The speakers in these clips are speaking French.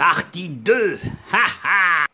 Partie 2. Ha ha.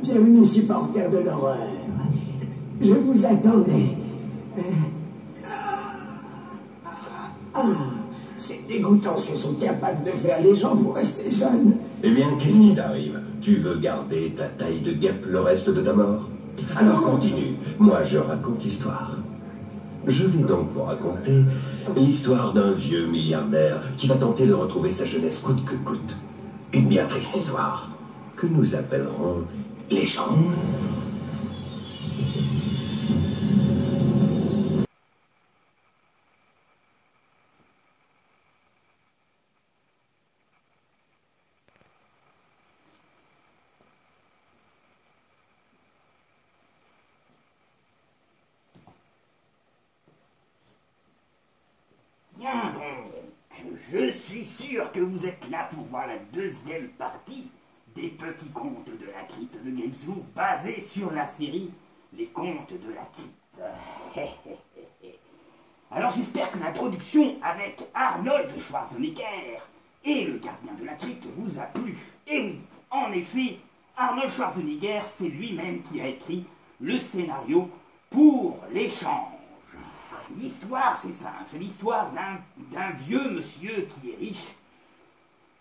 Bienvenue, supporters de l'horreur. Je vous attendais. C'est dégoûtant ce que sont capables de faire les gens pour rester jeunes. Eh bien, qu'est-ce qui t'arrive? Tu veux garder ta taille de guêpe le reste de ta mort? Alors continue, moi je raconte l'histoire. Je vais donc vous raconter l'histoire d'un vieux milliardaire qui va tenter de retrouver sa jeunesse coûte que coûte. Une bien triste histoire que nous appellerons Légende. Bien donc, je suis sûr que vous êtes là pour voir la deuxième partie des petits contes de la crypte de Gamezoo basés sur la série Les Contes de la crypte. Alors j'espère que l'introduction avec Arnold Schwarzenegger et le gardien de la crypte vous a plu. Et oui, en effet, Arnold Schwarzenegger, c'est lui-même qui a écrit le scénario pour l'échange. L'histoire, c'est simple, c'est l'histoire d'un vieux monsieur qui est riche,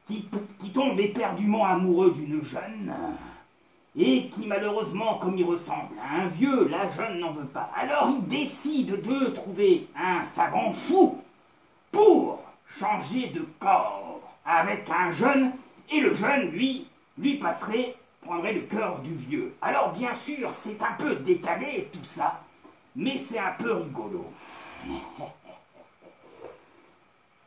qui tombe éperdument amoureux d'une jeune, et qui malheureusement, comme il ressemble à un vieux, la jeune n'en veut pas. Alors il décide de trouver un savant fou pour changer de corps avec un jeune, et le jeune, lui prendrait le cœur du vieux. Alors bien sûr, c'est un peu décalé tout ça, mais c'est un peu rigolo.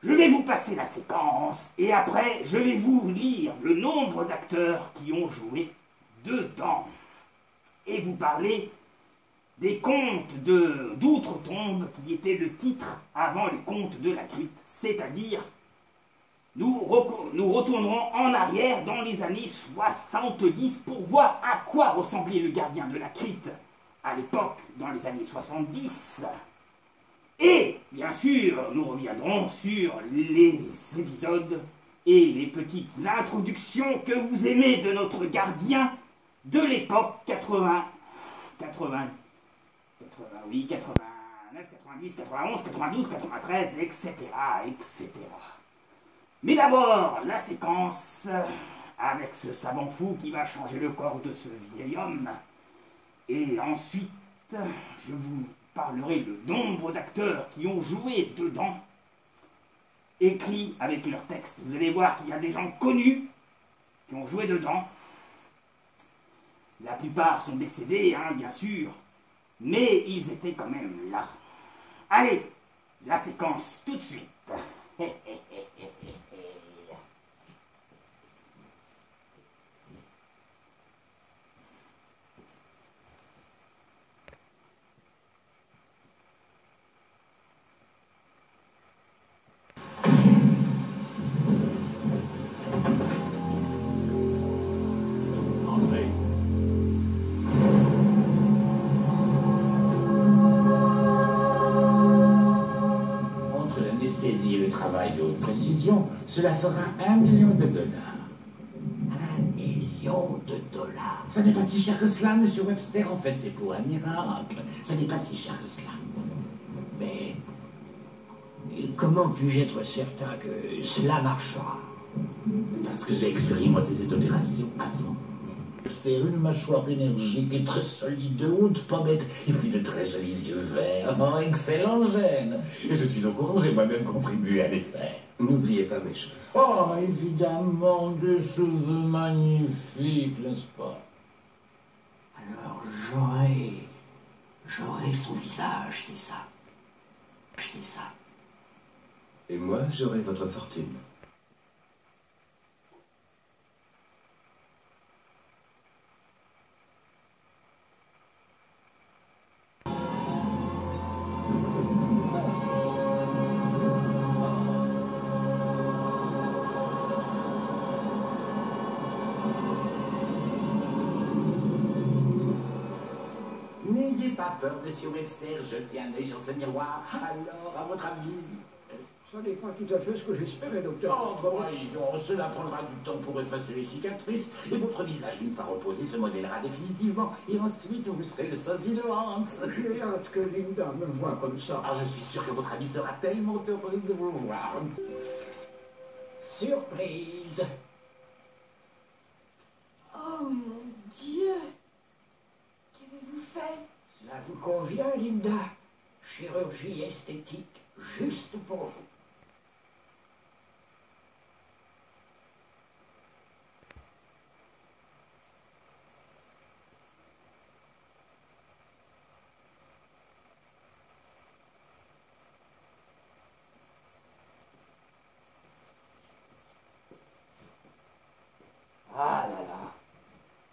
Je vais vous passer la séquence et après je vais vous lire le nombre d'acteurs qui ont joué dedans et vous parler des contes d'Outre-Tombe qui était le titre avant les contes de la crypte, c'est-à-dire nous retournerons en arrière dans les années 70 pour voir à quoi ressemblait le gardien de la crypte à l'époque dans les années 70. Et, bien sûr, nous reviendrons sur les épisodes et les petites introductions que vous aimez de notre gardien de l'époque 89, 90, 91, 92, 93, etc., etc. Mais d'abord, la séquence avec ce savant fou qui va changer le corps de ce vieil homme. Et ensuite, je vous parlerai le nombre d'acteurs qui ont joué dedans, écrit avec leur texte. Vous allez voir qu'il y a des gens connus qui ont joué dedans. La plupart sont décédés, hein, bien sûr, mais ils étaient quand même là. Allez, la séquence tout de suite. Cela fera $1 million. 1 million de dollars. Ça n'est pas si cher que cela, monsieur Webster. En fait, c'est pour un miracle. Ça n'est pas si cher que cela. Mais comment puis-je être certain que cela marchera? Parce que j'ai expérimenté cette opération avant. C'est une mâchoire énergique et très solide, de haute pommette, et puis de très jolis yeux verts. Oh, excellent gène. Et je suis au courant, j'ai moi-même contribué à les faire. N'oubliez pas mes cheveux. Oh, évidemment, des cheveux magnifiques, n'est-ce pas? Alors j'aurai son visage, c'est ça. C'est ça. Et moi, j'aurai votre fortune. N'ayez pas peur, monsieur Webster, jetez un œil sur ce miroir. Alors, à votre avis? Ça n'est pas tout à fait ce que j'espérais, docteur. Oh, voyons, cela prendra du temps pour effacer les cicatrices, et votre visage, une fois reposé, se modélera définitivement, et ensuite vous serez le sosie de Hans. J'ai hâte que Linda me voie comme ça. Ah, je suis sûr que votre ami sera tellement heureuse de vous voir. Surprise. Oh mon Dieu! Qu'avez-vous fait? Cela vous convient, Linda? Chirurgie esthétique, juste pour vous. Ah là là,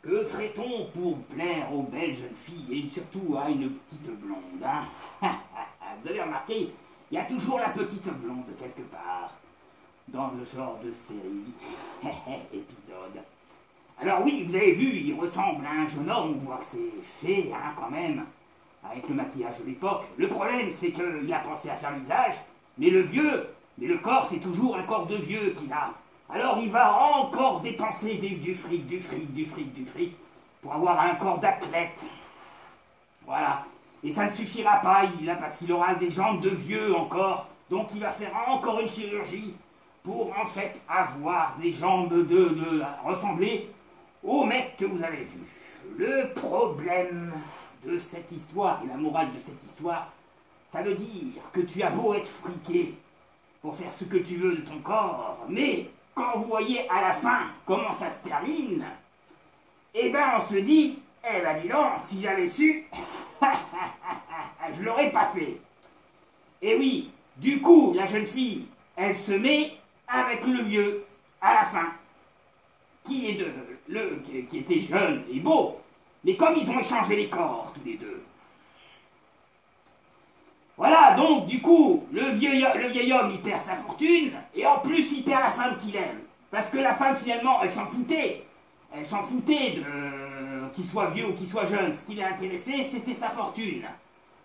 que ferait-on pour plaire aux belles jeunes filles et surtout à une petite blonde, hein? Vous avez remarqué, il y a toujours la petite blonde quelque part dans le genre de série, épisode. Alors oui, vous avez vu, il ressemble à un jeune homme, on voit que c'est fait, hein, quand même, avec le maquillage de l'époque. Le problème, c'est qu'il a pensé à faire le visage, mais le corps, c'est toujours un corps de vieux qu'il a. Alors il va encore dépenser du fric pour avoir un corps d'athlète. Voilà. Et ça ne suffira pas, parce qu'il aura des jambes de vieux encore. Donc il va faire encore une chirurgie pour en fait avoir des jambes de ressembler au mec que vous avez vu. Le problème de cette histoire et la morale de cette histoire, ça veut dire que tu as beau être friqué pour faire ce que tu veux de ton corps, mais quand vous voyez à la fin comment ça se termine, eh ben on se dit, eh ben dis donc, si j'avais su, je l'aurais pas fait. Et oui, du coup, la jeune fille, elle se met avec le vieux à la fin, qui était jeune et beau, mais comme ils ont échangé les corps tous les deux. Voilà, donc du coup, le vieil homme, il perd sa fortune, et en plus, il perd la femme qu'il aime. Parce que la femme, finalement, elle s'en foutait. Elle s'en foutait qu'il soit vieux ou qu'il soit jeune. Ce qui l'intéressait, c'était sa fortune.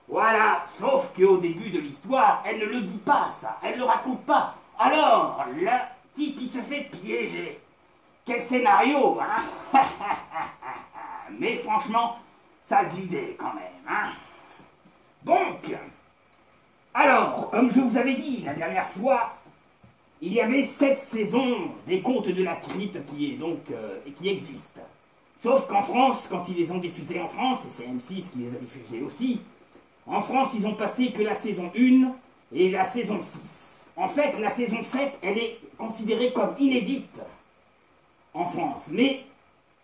Voilà, sauf qu'au début de l'histoire, elle ne le dit pas, ça. Elle ne le raconte pas. Alors, le type, il se fait piéger. Quel scénario, hein? Mais franchement, ça glidait quand même, hein? Donc... alors, comme je vous avais dit la dernière fois, il y avait 7 saisons des Contes de la Crypte qui existent. Sauf qu'en France, quand ils les ont diffusés en France, et c'est M6 qui les a diffusés aussi, en France, ils ont passé que la saison 1 et la saison 6. En fait, la saison 7, elle est considérée comme inédite en France, mais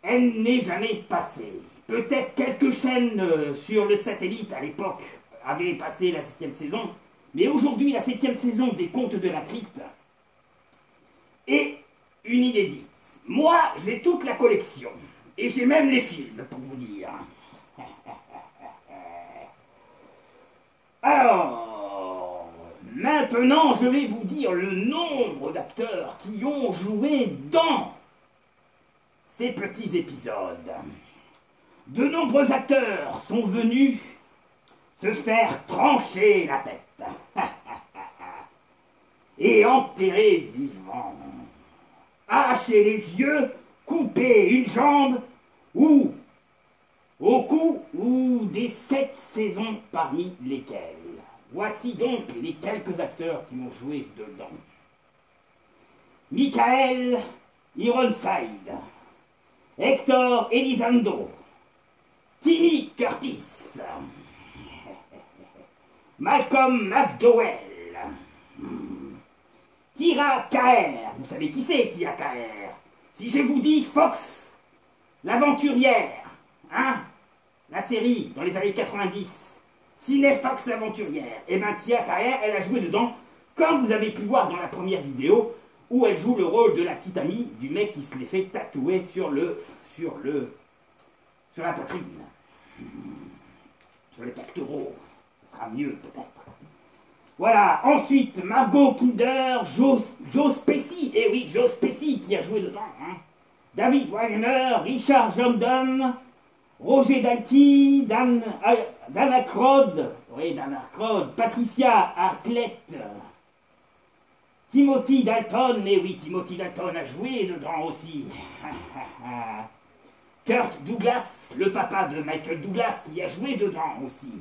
elle n'est jamais passée. Peut-être quelques chaînes sur le satellite à l'époque avait passé la 7e saison, mais aujourd'hui, la 7e saison des Contes de la Crypte est une inédite. Moi, j'ai toute la collection, et j'ai même les films, pour vous dire. Alors, maintenant, je vais vous dire le nombre d'acteurs qui ont joué dans ces petits épisodes. De nombreux acteurs sont venus se faire trancher la tête et enterrer vivant. arracher les yeux, couper une jambe, ou au cou, ou des 7 saisons parmi lesquelles. Voici donc les quelques acteurs qui ont joué dedans. Michael Ironside, Hector Elizondo, Timmy Curtis, Malcolm McDowell, Tira Caher. Vous savez qui c'est, Tira Caher? Si je vous dis Fox, l'aventurière, hein, la série dans les années 90, Ciné Fox l'aventurière, et bien Tira Caher, elle a joué dedans, comme vous avez pu voir dans la première vidéo, où elle joue le rôle de la petite amie du mec qui se l'est fait tatouer sur la poitrine, sur les pectoraux. Ça sera mieux peut-être. Voilà, ensuite Margot Kidder, Joe Pesci, et oui, Joe Pesci qui a joué dedans, hein. David Wagner, Richard Jordan, Roger Dalty, Dan Aykroyd, oui, Dan Aykroyd, Patricia Arquette, Timothy Dalton, et oui, Timothy Dalton a joué dedans aussi. Kurt Douglas, le papa de Michael Douglas, qui a joué dedans aussi.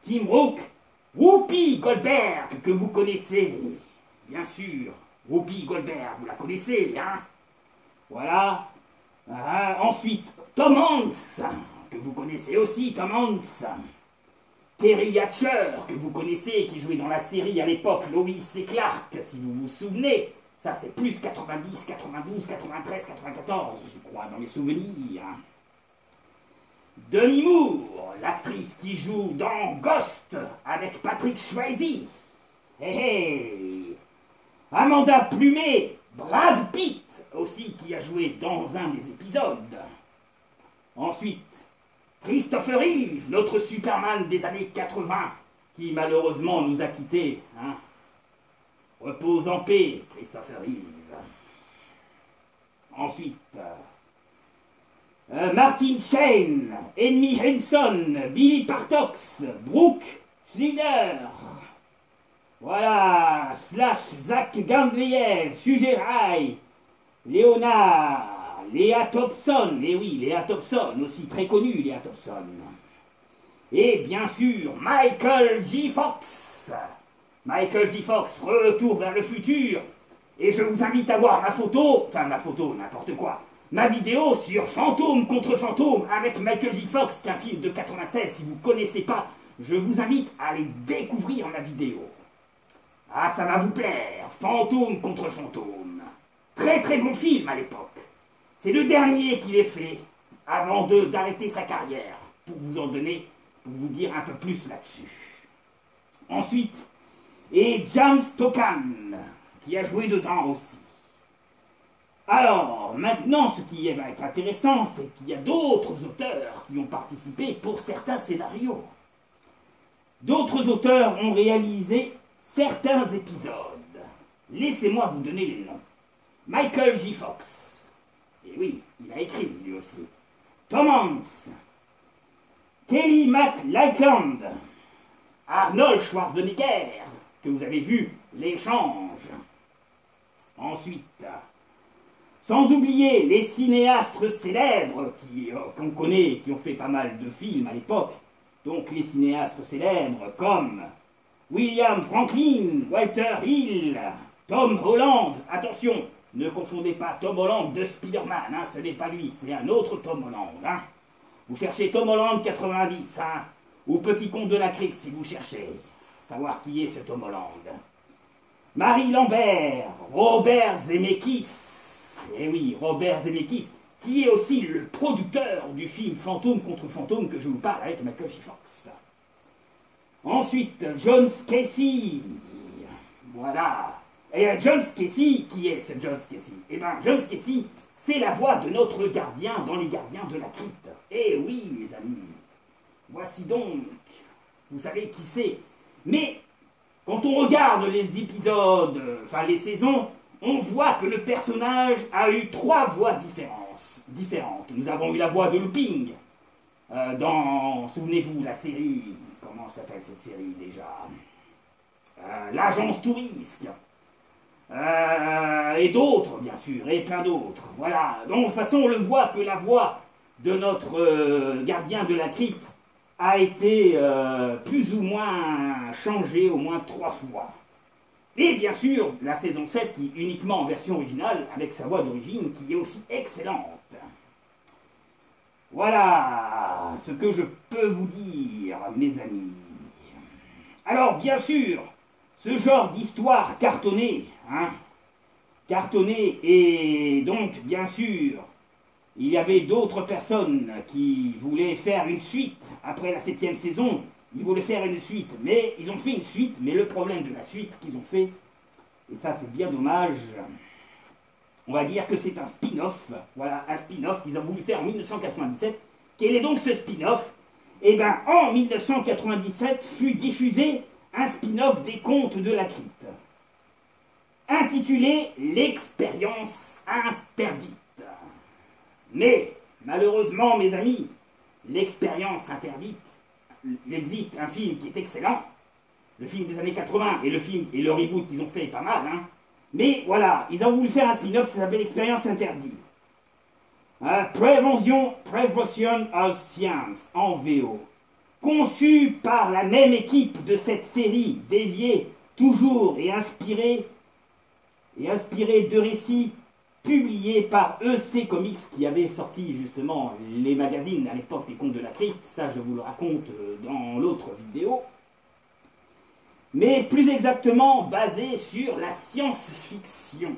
Tim Rook, Whoopi Goldberg, que vous connaissez, bien sûr. Whoopi Goldberg, vous la connaissez, hein? Voilà. Ensuite, Tom Hanks, que vous connaissez aussi, Tom Hanks. Terry Hatcher, que vous connaissez, qui jouait dans la série à l'époque, Lois et Clark, si vous vous souvenez. Ça, c'est plus 90, 92, 93, 94, je crois, dans mes souvenirs. Demi Moore, l'actrice qui joue dans Ghost avec Patrick Swayze. Hey. Amanda Plumet, Brad Pitt aussi, qui a joué dans un des épisodes. Ensuite, Christopher Reeve, notre Superman des années 80, qui malheureusement nous a quittés. Hein. Repose en paix, Christopher Reeve. Ensuite, Martin Sheen, Amy Henson, Billy Partox, Brooke Schneider. Voilà, Slash, Zach Gandriel, Sujet Rai, Léonard, Léa Thompson, et oui, Léa Thompson, aussi très connue, Léa Thompson. Et bien sûr, Michael J. Fox. Michael J. Fox, Retour vers le futur. Et je vous invite à voir ma photo, n'importe quoi, ma vidéo sur Fantôme contre Fantôme avec Michael J. Fox, qui est un film de 96. Si vous ne connaissez pas, je vous invite à aller découvrir ma vidéo. Ah, ça va vous plaire, Fantôme contre Fantôme. Très très bon film à l'époque. C'est le dernier qu'il ait fait avant d'arrêter sa carrière, pour vous en donner, pour vous dire un peu plus là-dessus. Ensuite, et James Toccan, qui a joué dedans aussi. Alors, maintenant, ce qui va être intéressant, c'est qu'il y a d'autres auteurs qui ont participé pour certains scénarios. D'autres auteurs ont réalisé certains épisodes. Laissez-moi vous donner les noms. Michael J. Fox. Et oui, il a écrit lui aussi. Tom Hanks. Kelly MacLachlan. Arnold Schwarzenegger, que vous avez vu, L'échange. Ensuite, sans oublier les cinéastes célèbres qu'on connaît, qui ont fait pas mal de films à l'époque. Donc les cinéastes célèbres comme William Franklin, Walter Hill, Tom Holland. Attention, ne confondez pas Tom Holland de Spider-Man, hein, ce n'est pas lui, c'est un autre Tom Holland. Hein. Vous cherchez Tom Holland 90, hein, ou Petit Comte de la Crypte si vous cherchez. Savoir qui est ce Tom Holland. Marie Lambert, Robert Zemeckis. Eh oui, Robert Zemeckis, qui est aussi le producteur du film Fantôme contre Fantôme que je vous parle avec Michael J. Fox. Ensuite, John Scasey. Voilà. Et John Scasey, qui est ce John Scasey? Eh bien, John Scasey, c'est la voix de notre gardien dans Les Gardiens de la Crypte. Eh oui, mes amis. Voici donc. Vous savez qui c'est. Mais, quand on regarde les épisodes, enfin les saisons, on voit que le personnage a eu 3 voix différentes. Nous avons eu la voix de Looping, dans, souvenez-vous, la série, comment s'appelle cette série déjà, l'Agence Touriste. et d'autres, bien sûr, et plein d'autres. Voilà. Donc, de toute façon, on le voit que la voix de notre gardien de la crypte a été plus ou moins changée au moins 3 fois. Et bien sûr, la saison 7 qui est uniquement en version originale, avec sa voix d'origine, qui est aussi excellente. Voilà ce que je peux vous dire, mes amis. Alors, bien sûr, ce genre d'histoire cartonnée, cartonnée, et donc, bien sûr, il y avait d'autres personnes qui voulaient faire une suite après la 7e saison. Ils voulaient faire une suite, mais ils ont fait une suite, mais le problème de la suite qu'ils ont fait, et ça c'est bien dommage, on va dire que c'est un spin-off, voilà, un spin-off qu'ils ont voulu faire en 1997. Quel est donc ce spin-off? Eh bien, en 1997 fut diffusé un spin-off des Contes de la Crypte, intitulé L'expérience interdite. Mais, malheureusement, mes amis, l'expérience interdite, il existe un film qui est excellent, le film des années 80, et le film et le reboot qu'ils ont fait est pas mal, mais voilà, ils ont voulu faire un spin-off qui s'appelle Expérience interdite. Prevention of Science, en VO. Conçu par la même équipe de cette série, déviée toujours et inspirée de récits publiés par EC Comics, qui avait sorti justement les magazines à l'époque des Contes de la Crypte. Ça, je vous le raconte dans l'autre vidéo. Mais plus exactement basé sur la science-fiction.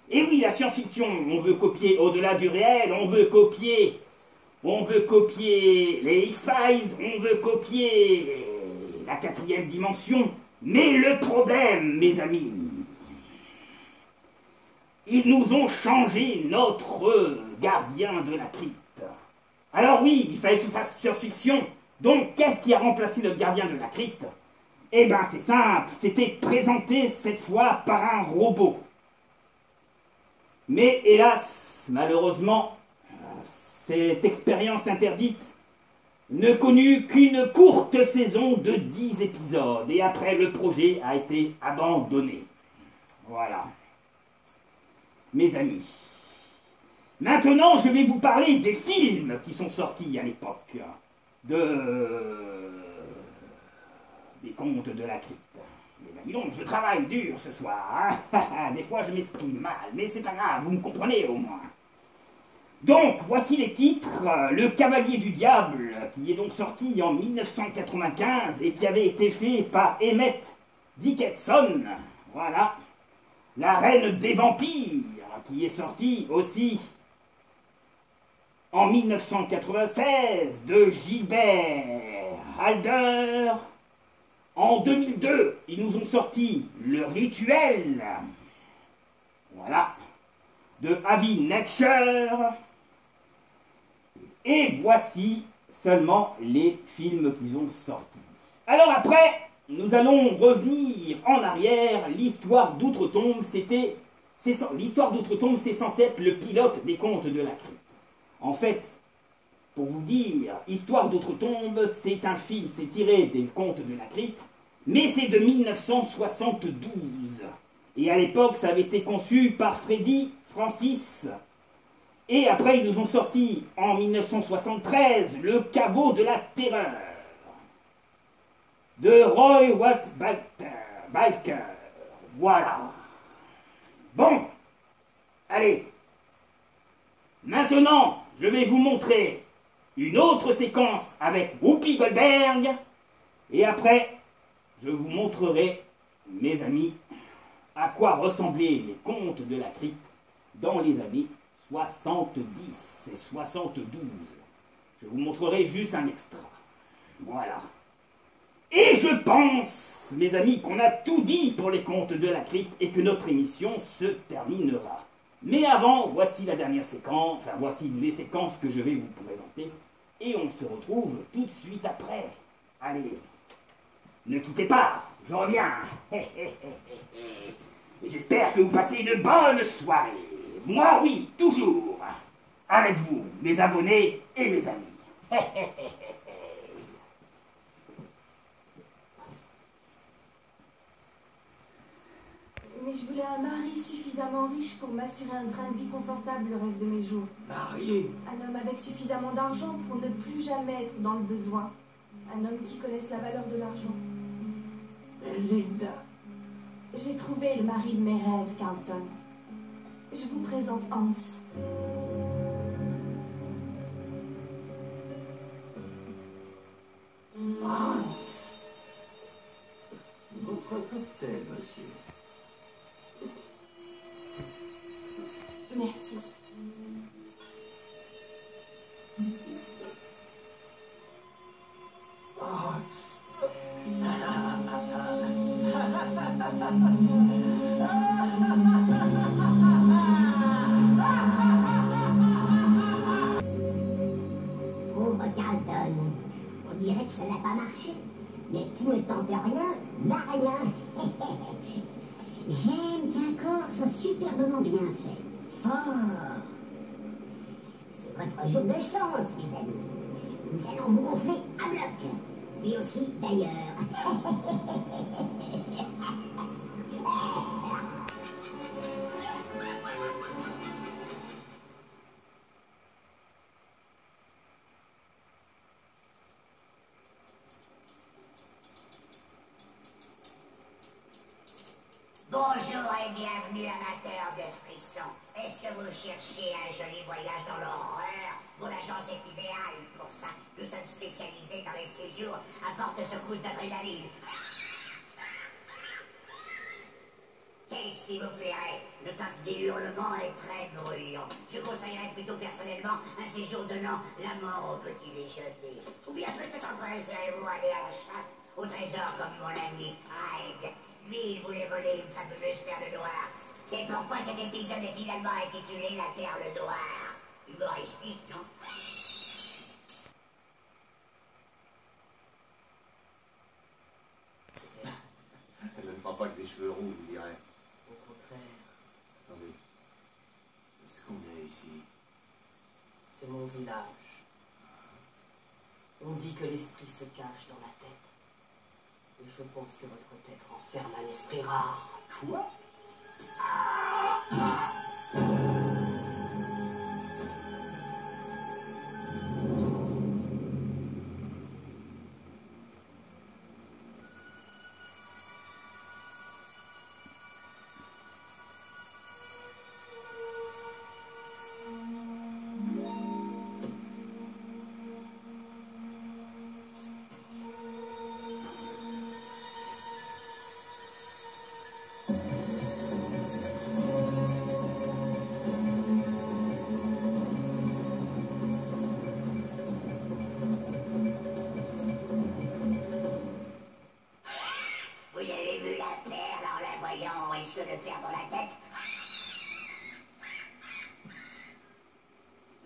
Et oui, la science-fiction, on veut copier au-delà du réel, on veut copier les X-Files, on veut copier la 4e dimension. Mais le problème, mes amis, ils nous ont changé notre gardien de la crypte. Alors oui, il fallait que ce fasse science-fiction. Donc, qu'est-ce qui a remplacé notre gardien de la crypte? Eh bien, c'est simple, c'était présenté cette fois par un robot. Mais hélas, malheureusement, cette expérience interdite ne connut qu'une courte saison de 10 épisodes. Et après, le projet a été abandonné. Voilà. Mes amis. Maintenant, je vais vous parler des films qui sont sortis à l'époque des Contes de la Crypte. Mais donc, je travaille dur ce soir. Des fois, je m'exprime mal, mais c'est pas grave, vous me comprenez au moins. Donc, voici les titres. Le Cavalier du Diable, qui est donc sorti en 1995 et qui avait été fait par Emmett Dickinson. Voilà. La Reine des Vampires, qui est sorti aussi en 1996 de Gilbert Halder. En 2002, ils nous ont sorti Le Rituel, voilà, de Avi Netscher. Et voici seulement les films qu'ils ont sortis. Alors après, nous allons revenir en arrière. L'histoire d'Outre-Tombe, l'histoire d'Outre-Tombe, c'est censé être le pilote des Contes de la Crypte. En fait, pour vous dire, Histoire d'Outre-Tombe, c'est un film, c'est tiré des Contes de la Crypte, mais c'est de 1972. Et à l'époque, ça avait été conçu par Freddy Francis. Et après, ils nous ont sorti en 1973 Le Caveau de la Terreur de Roy Balker. Voilà. Bon, allez. Maintenant, je vais vous montrer une autre séquence avec Whoopi Goldberg. Et après, je vous montrerai, mes amis, à quoi ressemblaient les Contes de la Crypte dans les années 70 et 72. Je vous montrerai juste un extra. Voilà. Et je pense, mes amis, qu'on a tout dit pour les Contes de la Crypte et que notre émission se terminera. Mais avant, voici la dernière séquence, enfin voici les séquences que je vais vous présenter. Et on se retrouve tout de suite après. Allez, ne quittez pas, je reviens. Et j'espère que vous passez une bonne soirée. Moi, oui, toujours. Avec vous, mes abonnés et mes amis. Mais je voulais un mari suffisamment riche pour m'assurer un train de vie confortable le reste de mes jours. Marié. Un homme avec suffisamment d'argent pour ne plus jamais être dans le besoin. Un homme qui connaisse la valeur de l'argent. Linda. J'ai trouvé le mari de mes rêves, Carlton. Je vous présente Hans. Hans. Votre cocktail, monsieur. Merci. Hans. Pauvre Carlton, on dirait que ça n'a pas marché. Mais tu ne tentes rien, n'a rien. J'aime qu'un corps soit superbement bien fait, fort. C'est votre jour de chance, mes amis. Nous allons vous gonfler à bloc. Lui aussi, d'ailleurs. Bonjour et bienvenue amateurs de frissons. Est-ce que vous cherchez un joli voyage dans l'horreur? Mon agence est idéale pour ça. Nous sommes spécialisés dans les séjours à forte secousse d'adrénaline. Qu'est-ce qui vous plairait? Le parc des hurlements est très bruyant. Je conseillerais plutôt personnellement un séjour donnant la mort au petit déjeuner. Ou bien peut-être préférez-vous aller à la chasse au trésor comme mon ami Hyde. Lui, il voulait voler une fabuleuse perle noire. C'est pourquoi cet épisode est finalement intitulé La perle noire. Humoristique, non? Elle ne prend pas que des cheveux roux, vous direz. Au contraire, Attendez. Est-ce qu'on est ici? c'est mon village. On dit que l'esprit se cache dans la tête. Et je pense que votre tête renferme un esprit rare. Quoi? Vous avez vu la perle en la voyant, on risque de perdre la tête.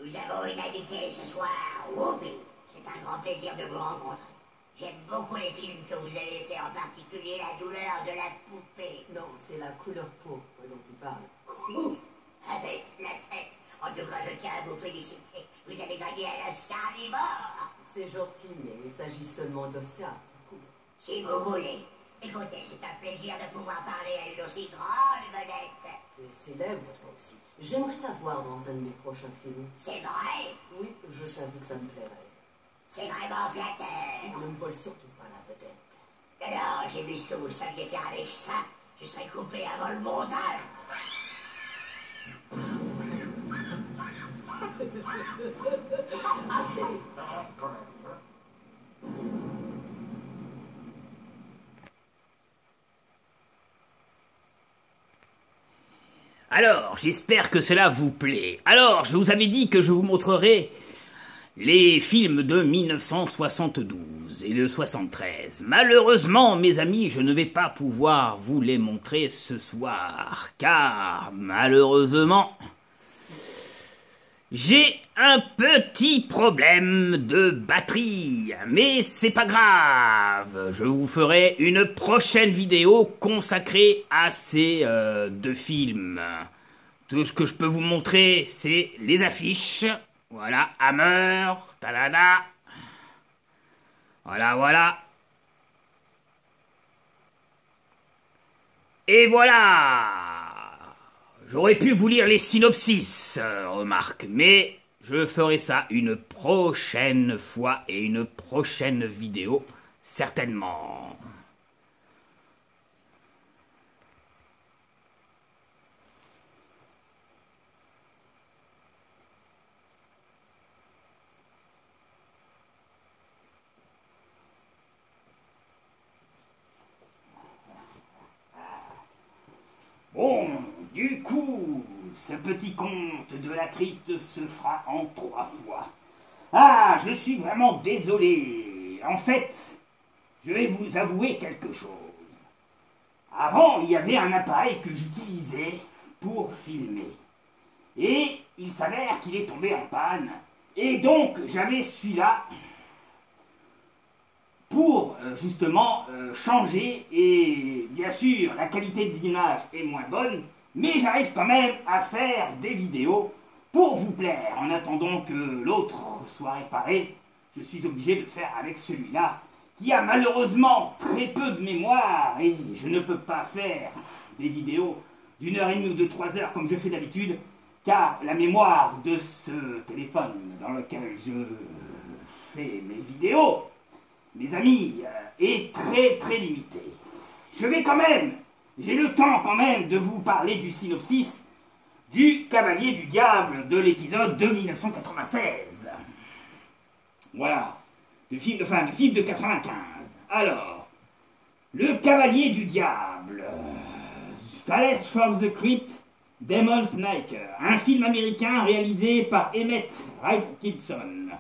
Nous avons une invitée ce soir, Whoopi. C'est un grand plaisir de vous rencontrer. J'aime beaucoup les films que vous avez fait, en particulier La douleur de la poupée. Non, c'est la couleur peau dont tu parles. Avec la tête. En tout cas, je tiens à vous féliciter. Vous avez gagné un Oscar vivant. C'est gentil, mais il s'agit seulement d'Oscar. Si vous voulez. Écoutez, c'est un plaisir de pouvoir parler à une aussi grande vedette. Tu es célèbre, toi aussi. J'aimerais t'avoir dans un de mes prochains films. C'est vrai? Oui, je t'avoue que ça me plairait. C'est vraiment flatteur. Ne me vole surtout pas la vedette. Alors, j'ai vu ce que vous saviez faire avec ça. Je serais coupé avant le montage. Assez. Alors, j'espère que cela vous plaît. Alors, je vous avais dit que je vous montrerai les films de 1972 et de 73. Malheureusement, mes amis, je ne vais pas pouvoir vous les montrer ce soir, car malheureusement, j'ai un petit problème de batterie, mais c'est pas grave. Je vous ferai une prochaine vidéo consacrée à ces deux films. Tout ce que je peux vous montrer, c'est les affiches. Voilà, Hammer, talada. Voilà, voilà. Et voilà. J'aurais pu vous lire les synopsis, remarque, mais je ferai ça une prochaine fois et une prochaine vidéo, certainement. Bon, du coup, ce petit conte de la crypte se fera en 3 fois. Ah, je suis vraiment désolé. En fait, je vais vous avouer quelque chose. Avant, il y avait un appareil que j'utilisais pour filmer. Et il s'avère qu'il est tombé en panne. Et donc, j'avais celui-là pour justement changer, et bien sûr la qualité d'image est moins bonne, mais j'arrive quand même à faire des vidéos pour vous plaire. En attendant que l'autre soit réparé, je suis obligé de faire avec celui-là qui a malheureusement très peu de mémoire, et je ne peux pas faire des vidéos d'1h30 ou de 3 heures comme je fais d'habitude, car la mémoire de ce téléphone dans lequel je fais mes vidéos, mes amis, est très très limité. Je vais quand même, j'ai le temps quand même de vous parler du synopsis du Cavalier du Diable de l'épisode de 1996. Voilà, du film de 95. Alors, le Cavalier du Diable, Tales from the Crypt, Demon Sniker, un film américain réalisé par Emmett Richardson.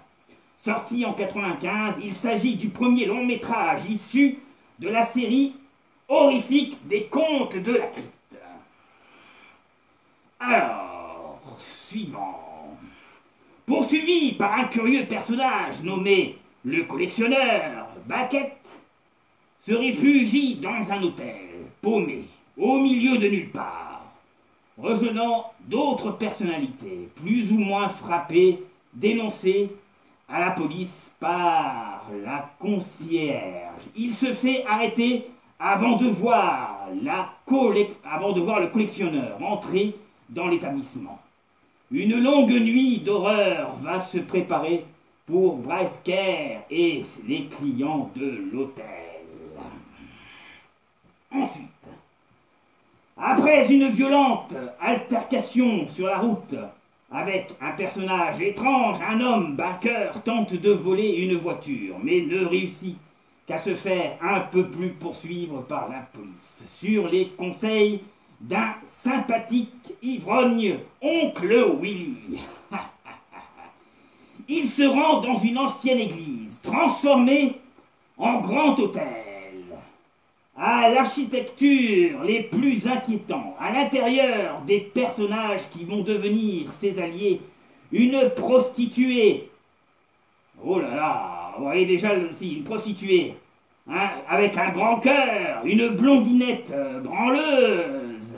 Sorti en 95, il s'agit du premier long métrage issu de la série horrifique des Contes de la Crypte. Alors, suivant. Poursuivi par un curieux personnage nommé le collectionneur, Bucket se réfugie dans un hôtel, paumé, au milieu de nulle part, rejoignant d'autres personnalités, plus ou moins frappées, dénoncées à la police par la concierge. Il se fait arrêter avant de voir le collectionneur entrer dans l'établissement. Une longue nuit d'horreur va se préparer pour Bryce Kerr et les clients de l'hôtel. Ensuite, après une violente altercation sur la route avec un personnage étrange, un homme vainqueur tente de voler une voiture, mais ne réussit qu'à se faire un peu plus poursuivre par la police, sur les conseils d'un sympathique ivrogne, oncle Willy. Il se rend dans une ancienne église, transformée en grand hôtel, à l'architecture les plus inquiétants, à l'intérieur des personnages qui vont devenir ses alliés, une prostituée. Oh là là, vous voyez déjà aussi une prostituée, hein, avec un grand cœur, une blondinette branleuse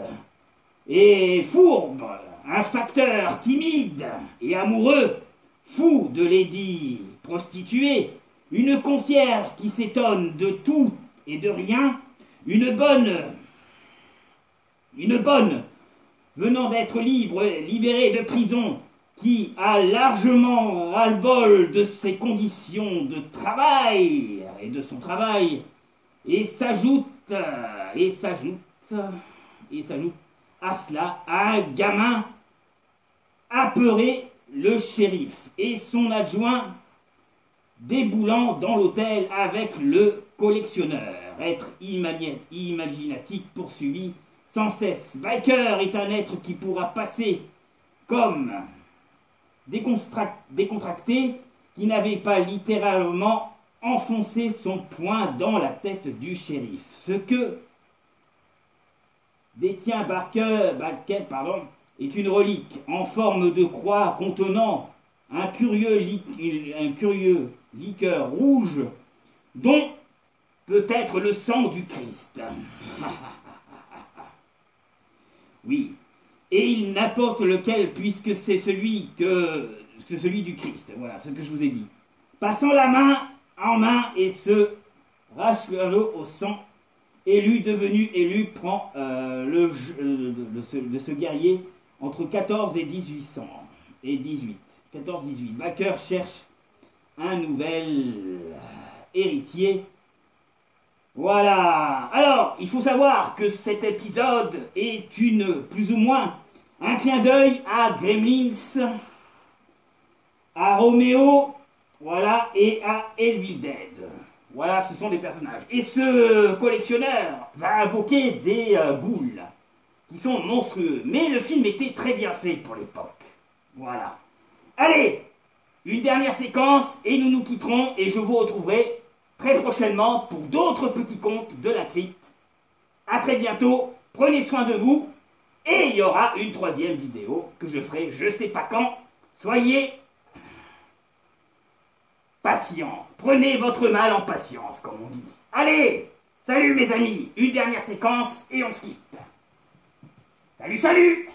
et fourbe, un facteur timide et amoureux, fou de lady prostituée, une concierge qui s'étonne de tout et de rien, une bonne venant d'être libérée de prison, qui a largement ras-le-bol de ses conditions de travail et de son travail, et s'ajoute à cela un gamin apeuré, le shérif, et son adjoint déboulant dans l'hôtel avec le collectionneur, être imaginatif poursuivi sans cesse. Biker est un être qui pourra passer comme décontracté, qui n'avait pas littéralement enfoncé son poing dans la tête du shérif. Ce que détient Bucket est une relique en forme de croix contenant un curieux liqueur rouge dont peut être le sang du Christ. Oui, et il n'importe lequel, puisque c'est celui du Christ. Voilà ce que je vous ai dit. Passant la main en main et se rachant au sang, devenu élu, prend de ce guerrier entre 14 et 1800 et 18. 14-18. Baker cherche un nouvel héritier. Voilà. Alors, il faut savoir que cet épisode est plus ou moins un clin d'œil à Gremlins, à Roméo, voilà, et à Evil Dead. Voilà, ce sont des personnages. Et ce collectionneur va invoquer des boules qui sont monstrueux. Mais le film était très bien fait pour l'époque. Voilà. Allez, une dernière séquence et nous nous quitterons et je vous retrouverai très prochainement pour d'autres petits contes de la crypte. A très bientôt, prenez soin de vous et il y aura une troisième vidéo que je ferai je sais pas quand. Soyez patients, prenez votre mal en patience comme on dit. Allez, salut mes amis, une dernière séquence et on se quitte. Salut, salut.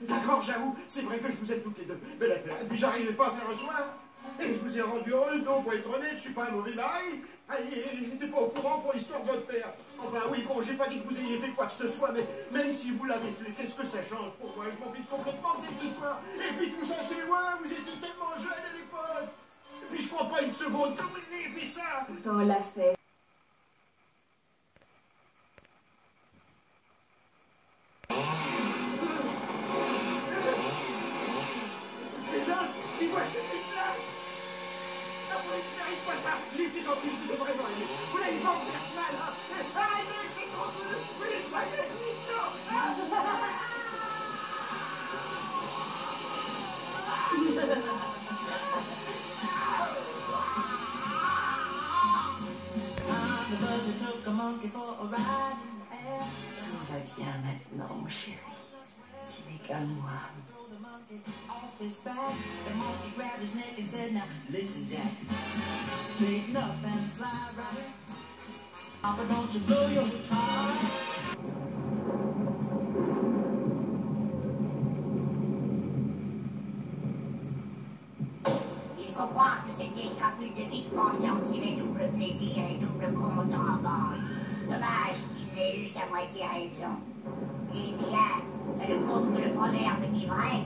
D'accord, j'avoue, c'est vrai que je vous aime toutes les deux. Belle affaire. Et puis j'arrivais pas à faire un choix. Et je vous ai rendu heureuse, donc faut être honnête, je suis pas un mauvais mari. J'étais pas au courant pour l'histoire de votre père. Enfin oui, bon, j'ai pas dit que vous ayez fait quoi que ce soit, mais même si vous l'avez fait, qu'est-ce que ça change pour moi? Je m'en fiche complètement de cette histoire. Et puis tout ça, c'est loin, vous étiez tellement jeune à l'époque. Et puis je crois pas une seconde que vous ayez fait ça. Pourtant, on l'a fait. Dis-moi, c'est une blague! Non, vous n'arrivez pas ça! Il était gentil, je vous ai vraiment aimé! Vous l'avez pas fait mal, hein! Arrêtez, c'est trop dur! Vous l'êtes jamais! Tout va bien maintenant, mon chéri. Tu n'es qu'à moi. Il faut croire que cette vieille crapule de vite pensait en tirer double plaisir et double compte en banque. Dommage qu'il n'ait eu qu'à moitié raison. Eh bien, ça nous prouve que le proverbe dit vrai.